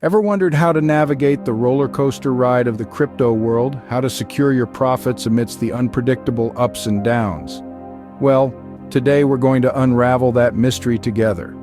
Ever wondered how to navigate the roller coaster ride of the crypto world, how to secure your profits amidst the unpredictable ups and downs? Well, today we're going to unravel that mystery together.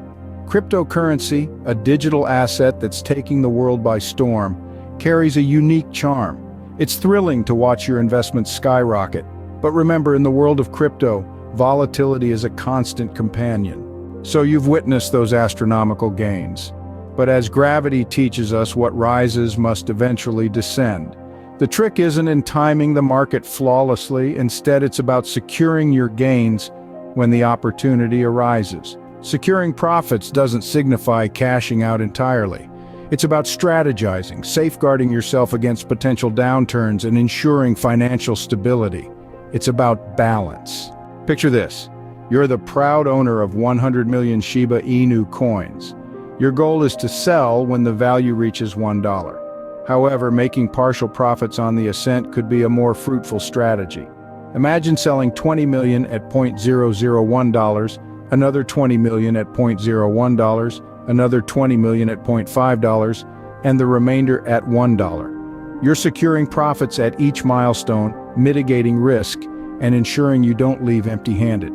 Cryptocurrency, a digital asset that's taking the world by storm, carries a unique charm. It's thrilling to watch your investments skyrocket. But remember, in the world of crypto, volatility is a constant companion. So you've witnessed those astronomical gains. But as gravity teaches us, what rises must eventually descend. The trick isn't in timing the market flawlessly. Instead, it's about securing your gains when the opportunity arises. Securing profits doesn't signify cashing out entirely. It's about strategizing, safeguarding yourself against potential downturns, and ensuring financial stability. It's about balance. Picture this. You're the proud owner of 100 million Shiba Inu coins. Your goal is to sell when the value reaches $1. However, making partial profits on the ascent could be a more fruitful strategy. Imagine selling 20 million at $0.001, another 20 million at $0.01, another 20 million at $0.5, and the remainder at $1. You're securing profits at each milestone, mitigating risk, and ensuring you don't leave empty-handed.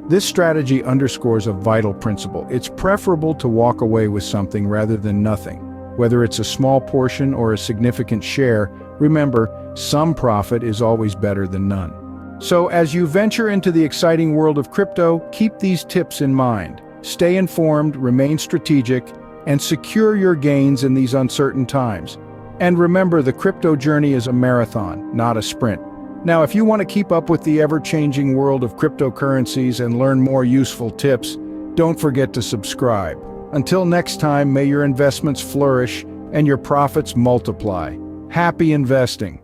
This strategy underscores a vital principle. It's preferable to walk away with something rather than nothing. Whether it's a small portion or a significant share, remember, some profit is always better than none. So as you venture into the exciting world of crypto, keep these tips in mind. Stay informed, remain strategic, and secure your gains in these uncertain times. And remember, the crypto journey is a marathon, not a sprint. Now, if you want to keep up with the ever-changing world of cryptocurrencies and learn more useful tips, don't forget to subscribe. Until next time, may your investments flourish and your profits multiply. Happy investing!